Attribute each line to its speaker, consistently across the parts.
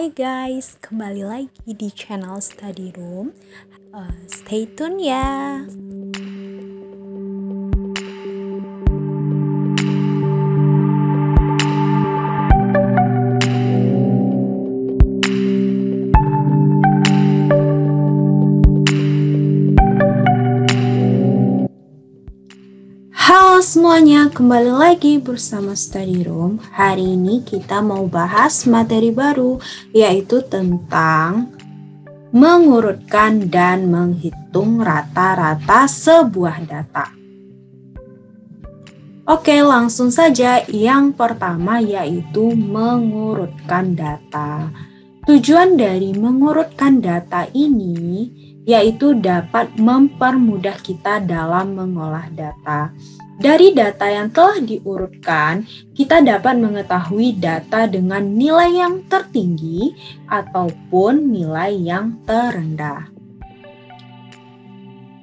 Speaker 1: Hai guys, kembali lagi di channel Study Room. Stay tune ya. Halo semuanya, kembali lagi bersama Study Room. Hari ini kita mau bahas materi baru, yaitu tentang mengurutkan dan menghitung rata-rata sebuah data. Oke, langsung saja. Yang pertama yaitu mengurutkan data. Tujuan dari mengurutkan data ini yaitu dapat mempermudah kita dalam mengolah data. Dari data yang telah diurutkan, kita dapat mengetahui data dengan nilai yang tertinggi ataupun nilai yang terendah.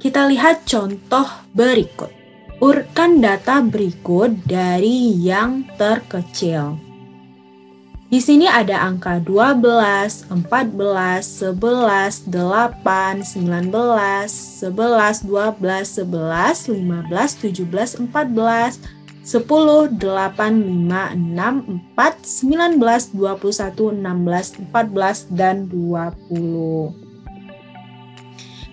Speaker 1: Kita lihat contoh berikut. Urutkan data berikut dari yang terkecil. Di sini ada angka 12, 14, 11, 8, 19, 11, 12, 11, 15, 17, 14, 10, 8, 5, 6, 4, 19, 21, 16, 14, dan 20.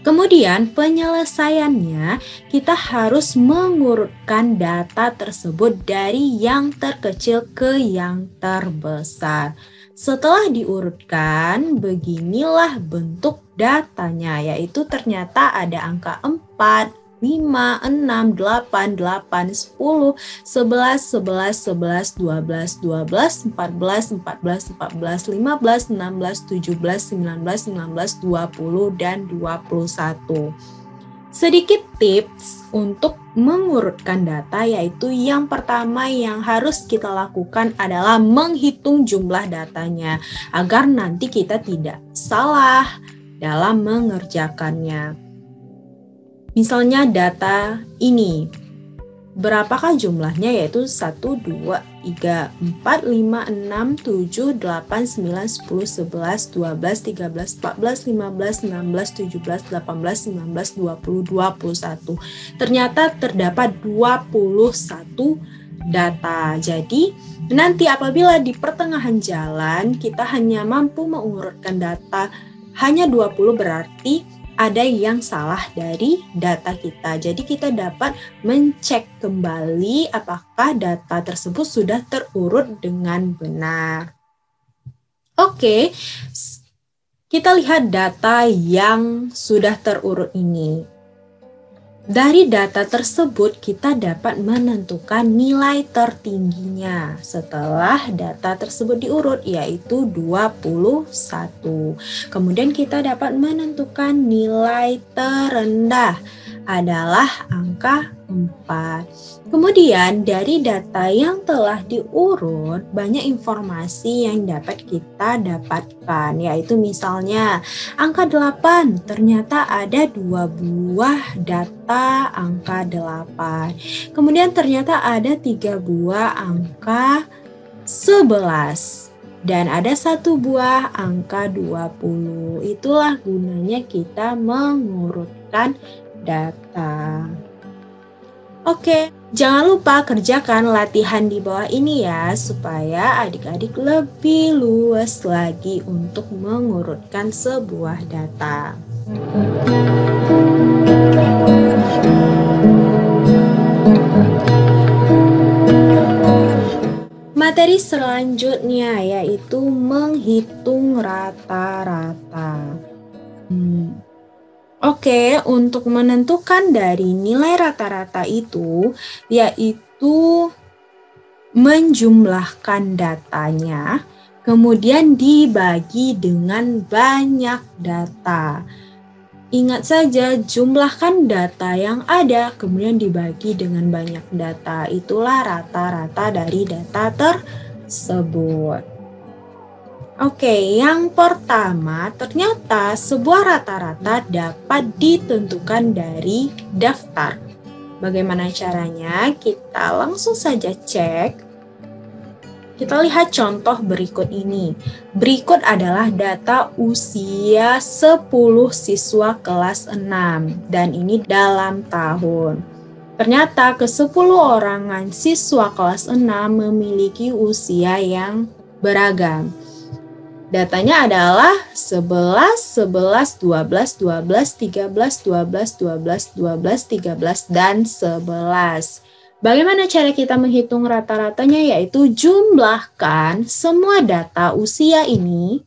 Speaker 1: Kemudian penyelesaiannya, kita harus mengurutkan data tersebut dari yang terkecil ke yang terbesar. Setelah diurutkan, beginilah bentuk datanya, yaitu ternyata ada angka 4, 5, 6, 8, 8, 10, 11, 11, 11, 12, 12, 14, 14, 14, 15, 16, 17, 19, 19, 20, dan 21. Sedikit tips untuk mengurutkan data, yaitu yang pertama yang harus kita lakukan adalah menghitung jumlah datanya agar nanti kita tidak salah dalam mengerjakannya. Misalnya data ini, berapakah jumlahnya, yaitu 1, 2, 3, 4, 5, 6, 7, 8, 9, 10, 11, 12, 13, 14, 15, 16, 17, 18, 19, 20, 21. Ternyata terdapat 21 data. Jadi nanti apabila di pertengahan jalan kita hanya mampu mengurutkan data hanya 20, berarti ada yang salah dari data kita. Jadi kita dapat mencek kembali apakah data tersebut sudah terurut dengan benar. Oke, kita lihat data yang sudah terurut ini. Dari data tersebut kita dapat menentukan nilai tertingginya setelah data tersebut diurut, yaitu 21. Kemudian kita dapat menentukan nilai terendah adalah angka 4. Kemudian dari data yang telah diurut, banyak informasi yang dapat kita dapatkan, yaitu misalnya angka 8, ternyata ada 2 buah data angka 8. Kemudian ternyata ada 3 buah angka 11. Dan ada 1 buah angka 20. Itulah gunanya kita mengurutkan data. Oke, jangan lupa kerjakan latihan di bawah ini ya, supaya adik-adik lebih luas lagi untuk mengurutkan sebuah data. Materi selanjutnya yaitu menghitung rata-rata. Oke, untuk menentukan dari nilai rata-rata itu, yaitu menjumlahkan datanya, kemudian dibagi dengan banyak data. Ingat saja, jumlahkan data yang ada, kemudian dibagi dengan banyak data. Itulah rata-rata dari data tersebut. Oke, yang pertama, ternyata sebuah rata-rata dapat ditentukan dari daftar. Bagaimana caranya? Kita langsung saja cek. Kita lihat contoh berikut ini. Berikut adalah data usia 10 siswa kelas 6 dan ini dalam tahun. Ternyata ke-10 orangan siswa kelas 6 memiliki usia yang beragam. Datanya adalah 11, 11, 12, 12, 13, 12, 12, 12, 13, dan 11. Bagaimana cara kita menghitung rata-ratanya? Yaitu jumlahkan semua data usia ini.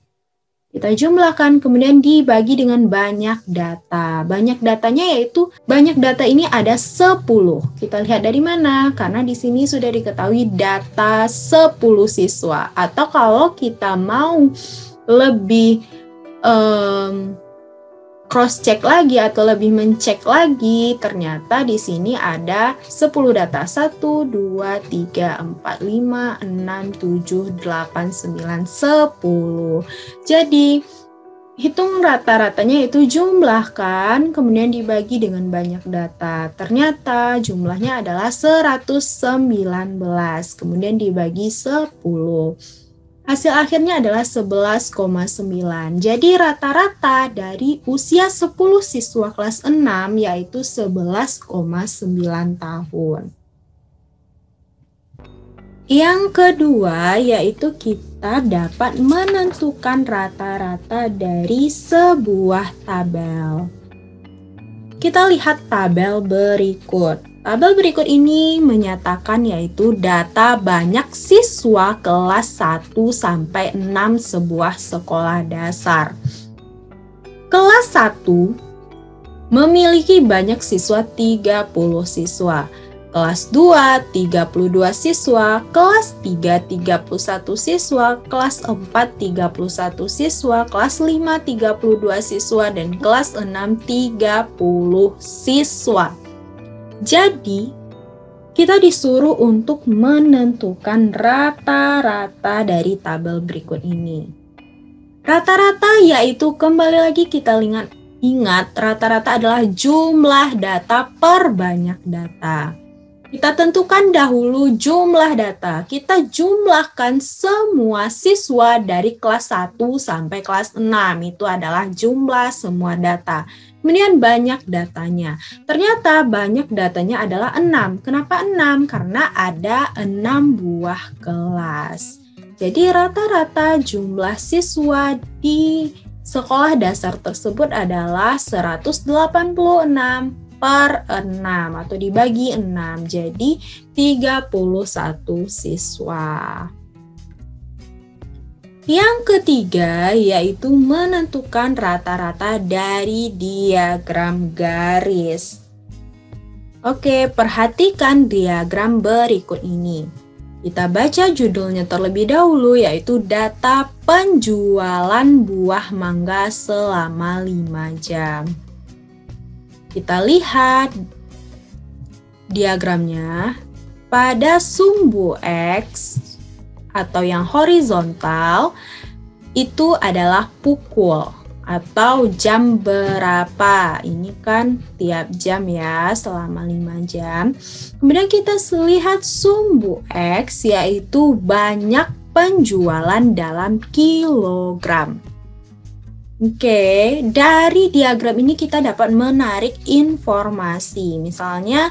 Speaker 1: Kita jumlahkan, kemudian dibagi dengan banyak data. Banyak datanya yaitu, banyak data ini ada 10. Kita lihat dari mana? Karena di sini sudah diketahui data 10 siswa. Atau kalau kita mau lebih cross-check lagi atau lebih mencek lagi, ternyata di sini ada 10 data. 1, 2, 3, 4, 5, 6, 7, 8, 9, 10. Jadi, hitung rata-ratanya itu jumlahkan, kemudian dibagi dengan banyak data. Ternyata jumlahnya adalah 119, kemudian dibagi 10. Hasil akhirnya adalah 11,9. Jadi rata-rata dari usia 10 siswa kelas 6 yaitu 11,9 tahun. Yang kedua yaitu kita dapat menentukan rata-rata dari sebuah tabel. Kita lihat tabel berikut. Tabel berikut ini menyatakan yaitu data banyak siswa kelas 1 sampai 6 sebuah sekolah dasar. Kelas 1 memiliki banyak siswa 30 siswa. Kelas 2 32 siswa, kelas 3 31 siswa, kelas 4 31 siswa, kelas 5 32 siswa dan kelas 6 30 siswa. Jadi, kita disuruh untuk menentukan rata-rata dari tabel berikut ini. Rata-rata yaitu kembali lagi kita ingat rata-rata adalah jumlah data per banyak data. Kita tentukan dahulu jumlah data. Kita jumlahkan semua siswa dari kelas 1 sampai kelas 6. Itu adalah jumlah semua data. Kemudian banyak datanya. Ternyata banyak datanya adalah 6. Kenapa 6? Karena ada 6 buah kelas. Jadi rata-rata jumlah siswa di sekolah dasar tersebut adalah 186 per 6 atau dibagi 6. Jadi 31 siswa. Yang ketiga yaitu menentukan rata-rata dari diagram garis. Oke, perhatikan diagram berikut ini. Kita baca judulnya terlebih dahulu yaitu data penjualan buah mangga selama 5 jam. Kita lihat diagramnya. Pada sumbu X atau yang horizontal itu adalah pukul atau jam berapa. Ini kan tiap jam ya selama 5 jam. Kemudian kita lihat sumbu X yaitu banyak penjualan dalam kilogram. Oke, dari diagram ini kita dapat menarik informasi. Misalnya,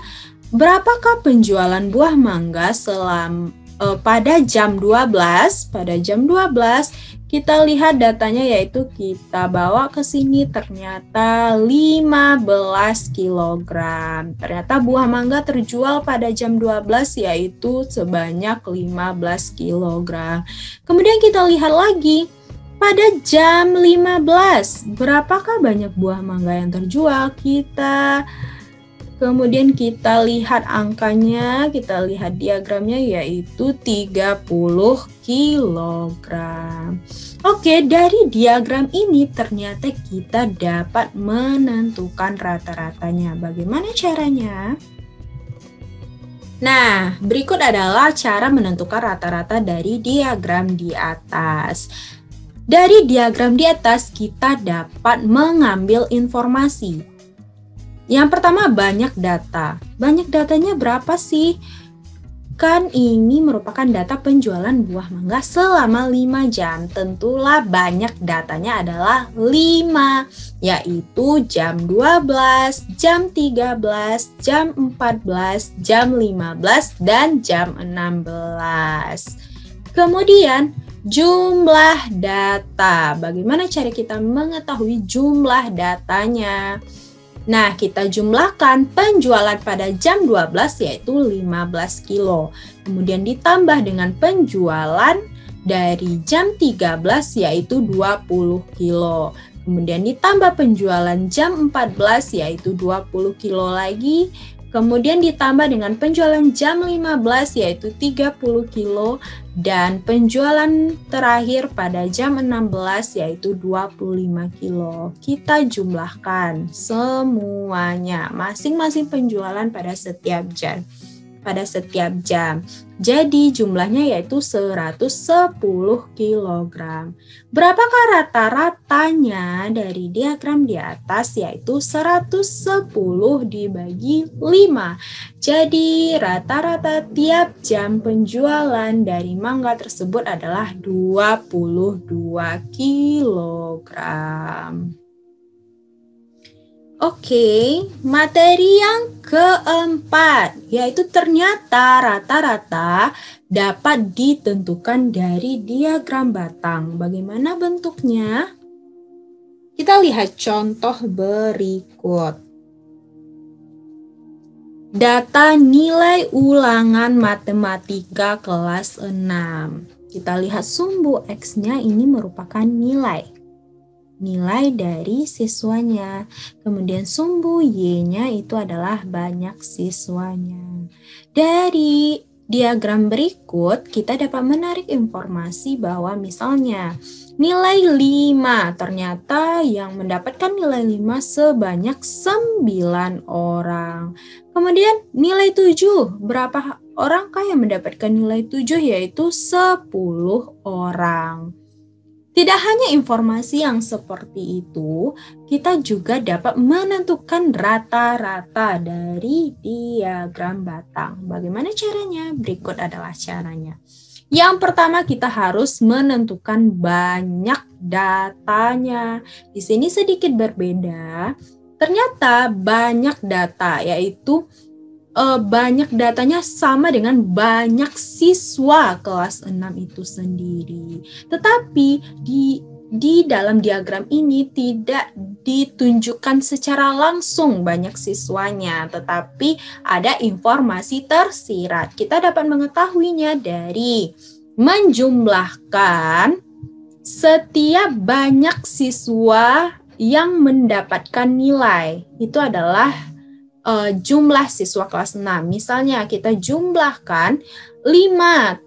Speaker 1: berapakah penjualan buah mangga pada jam 12? Pada jam 12, kita lihat datanya yaitu kita bawa ke sini ternyata 15 kg. Ternyata buah mangga terjual pada jam 12 yaitu sebanyak 15 kg. Kemudian kita lihat lagi. Pada jam 15, berapakah banyak buah mangga yang terjual? Kemudian kita lihat angkanya, kita lihat diagramnya yaitu 30 kg. Oke, dari diagram ini ternyata kita dapat menentukan rata-ratanya. Bagaimana caranya? Nah, berikut adalah cara menentukan rata-rata dari diagram di atas. Dari diagram di atas kita dapat mengambil informasi. Yang pertama banyak data. Banyak datanya berapa sih? Kan ini merupakan data penjualan buah mangga selama 5 jam. Tentulah banyak datanya adalah 5, yaitu jam 12, jam 13, jam 14, jam 15, dan jam 16. Kemudian jumlah data. Bagaimana cara kita mengetahui jumlah datanya? Nah, kita jumlahkan penjualan pada jam 12 yaitu 15 kilo. Kemudian ditambah dengan penjualan dari jam 13 yaitu 20 kilo. Kemudian ditambah penjualan jam 14 yaitu 20 kilo lagi. Kemudian ditambah dengan penjualan jam 15 yaitu 30 kilo. Dan penjualan terakhir pada jam 16 yaitu 25 kilo. Kita jumlahkan semuanya, masing-masing penjualan pada setiap jam. Jadi jumlahnya yaitu 110 kg. Berapakah rata-ratanya dari diagram di atas, yaitu 110 dibagi 5. Jadi rata-rata tiap jam penjualan dari mangga tersebut adalah 22 kg. Oke, materi yang keempat, yaitu ternyata rata-rata dapat ditentukan dari diagram batang. Bagaimana bentuknya? Kita lihat contoh berikut. Data nilai ulangan matematika kelas 6. Kita lihat sumbu X-nya ini merupakan nilai dari siswanya. Kemudian sumbu Y-nya itu adalah banyak siswanya. Dari diagram berikut kita dapat menarik informasi bahwa misalnya nilai 5, ternyata yang mendapatkan nilai 5 sebanyak 9 orang. Kemudian nilai 7, berapa orangkah yang mendapatkan nilai 7? Yaitu 10 orang. Tidak hanya informasi yang seperti itu, kita juga dapat menentukan rata-rata dari diagram batang. Bagaimana caranya? Berikut adalah caranya. Yang pertama, kita harus menentukan banyak datanya. Di sini sedikit berbeda. Ternyata banyak data, yaitu banyak datanya sama dengan banyak siswa kelas 6 itu sendiri. Tetapi di dalam diagram ini tidak ditunjukkan secara langsung banyak siswanya, tetapi ada informasi tersirat. Kita dapat mengetahuinya dari menjumlahkan setiap banyak siswa yang mendapatkan nilai. Itu adalah jumlah siswa kelas 6. Misalnya kita jumlahkan 5,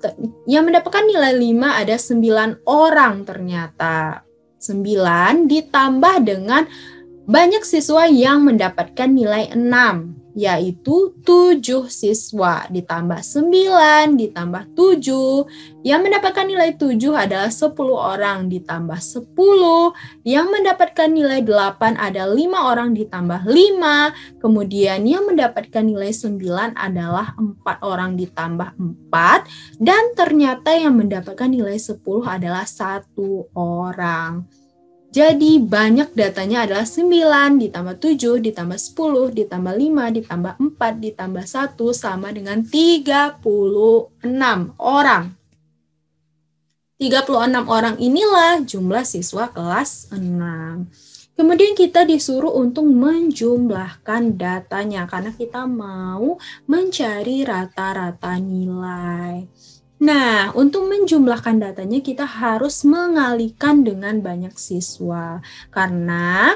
Speaker 1: yang mendapatkan nilai 5 ada 9 orang ternyata. 9 ditambah dengan banyak siswa yang mendapatkan nilai 6, yaitu 7 siswa, ditambah 9, ditambah 7, yang mendapatkan nilai 7 adalah 10 orang, ditambah 10, yang mendapatkan nilai 8 ada 5 orang, ditambah 5, kemudian yang mendapatkan nilai 9 adalah 4 orang, ditambah 4, dan ternyata yang mendapatkan nilai 10 adalah 1 orang. Jadi banyak datanya adalah 9 ditambah 7 ditambah 10 ditambah 5 ditambah 4 ditambah 1 sama dengan 36 orang. 36 orang inilah jumlah siswa kelas 6. Kemudian kita disuruh untuk menjumlahkan datanya karena kita mau mencari rata-rata nilai. Nah, untuk menjumlahkan datanya kita harus mengalihkan dengan banyak siswa. Karena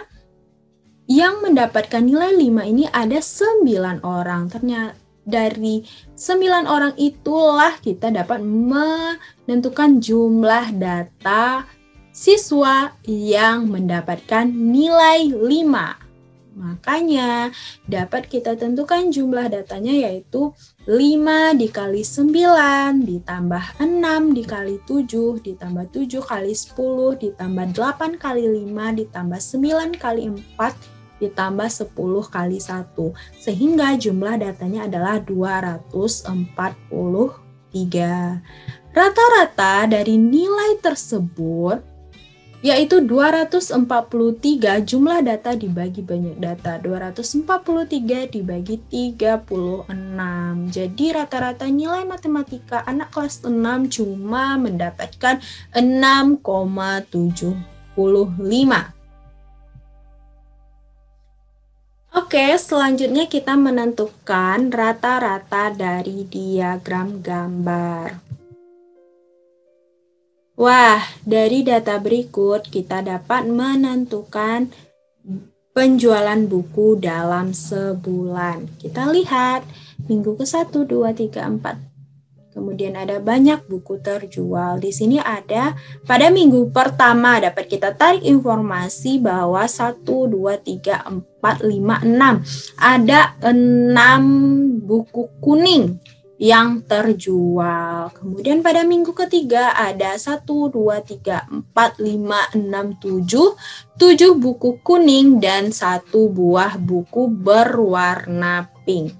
Speaker 1: yang mendapatkan nilai 5 ini ada 9 orang. Ternyata dari 9 orang itulah kita dapat menentukan jumlah data siswa yang mendapatkan nilai 5. Makanya dapat kita tentukan jumlah datanya yaitu 5 dikali 9 ditambah 6 dikali 7 ditambah 7 kali 10 ditambah 8 kali 5 ditambah 9 kali 4 ditambah 10 kali 1. Sehingga jumlah datanya adalah 243. Rata-rata dari nilai tersebut yaitu 243 jumlah data dibagi banyak data. 243 dibagi 36. Jadi rata-rata nilai matematika anak kelas 6 cuma mendapatkan 6,75. Oke, selanjutnya kita menentukan rata-rata dari diagram gambar. Wah, dari data berikut kita dapat menentukan penjualan buku dalam sebulan. Kita lihat minggu ke-1, 2, 3, 4. Kemudian ada banyak buku terjual. Di sini ada pada minggu pertama dapat kita tarik informasi bahwa 1, 2, 3, 4, 5, 6. Ada 6 buku kuning yang terjual. Kemudian pada minggu ketiga ada 1, 2, 3, 4, 5, 6, 7 buku kuning dan 1 buah buku berwarna pink.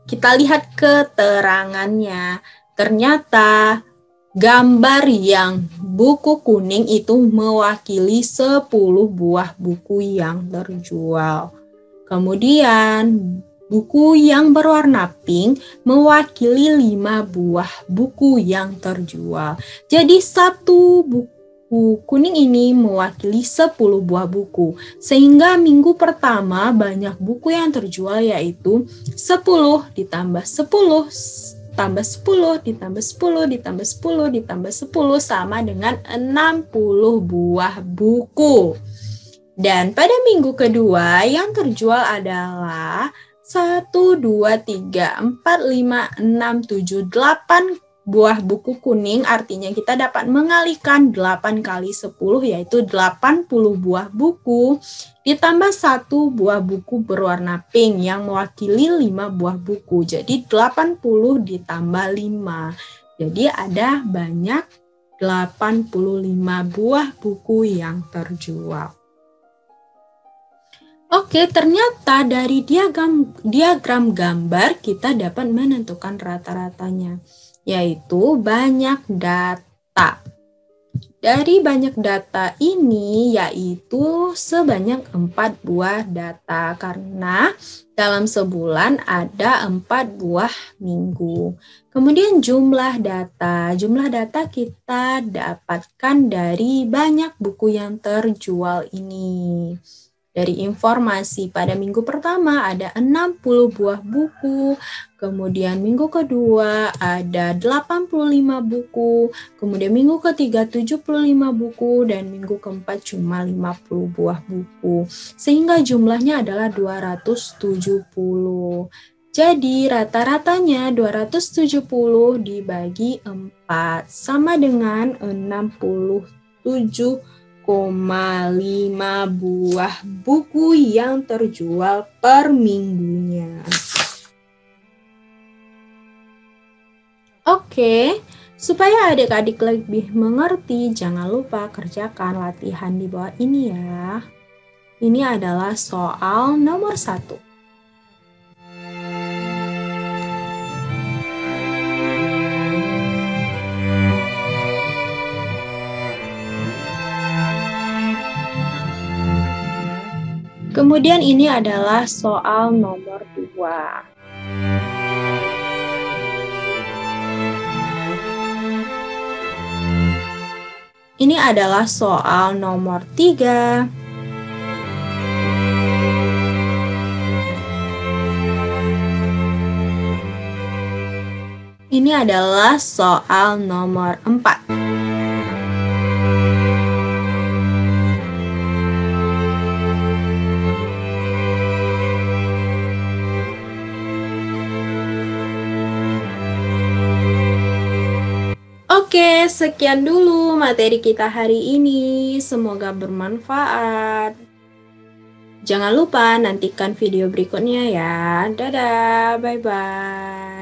Speaker 1: Kita lihat keterangannya. Ternyata gambar yang buku kuning itu mewakili 10 buah buku yang terjual. Kemudian buku yang berwarna pink mewakili 5 buah buku yang terjual. Jadi 1 buku kuning ini mewakili 10 buah buku. Sehingga minggu pertama banyak buku yang terjual yaitu 10 ditambah 10 tambah 10 ditambah 10 ditambah 10 ditambah 10 sama dengan 60 buah buku. Dan pada minggu kedua yang terjual adalah 1, 2, 3, 4, 5, 6, 7, 8 buah buku kuning. Artinya kita dapat mengalikan 8 kali 10 yaitu 80 buah buku. Ditambah 1 buah buku berwarna pink yang mewakili 5 buah buku. Jadi 80 ditambah 5. Jadi ada banyak 85 buah buku yang terjual. Oke, ternyata dari diagram gambar kita dapat menentukan rata-ratanya, yaitu banyak data. Dari banyak data ini yaitu sebanyak 4 buah data karena dalam sebulan ada 4 buah minggu. Kemudian jumlah data kita dapatkan dari banyak buku yang terjual ini. Dari informasi pada minggu pertama ada 60 buah buku, kemudian minggu kedua ada 85 buku, kemudian minggu ketiga 75 buku, dan minggu keempat cuma 50 buah buku. Sehingga jumlahnya adalah 270. Jadi rata-ratanya 270 dibagi 4 sama dengan 67,5 buah buku yang terjual per minggunya. Oke, supaya adik-adik lebih mengerti, jangan lupa kerjakan latihan di bawah ini ya. Ini adalah soal nomor 1. Kemudian ini adalah soal nomor 2. Ini adalah soal nomor 3. Ini adalah soal nomor 4. Oke, sekian dulu materi kita hari ini. Semoga bermanfaat. Jangan lupa nantikan video berikutnya ya. Dadah, bye-bye.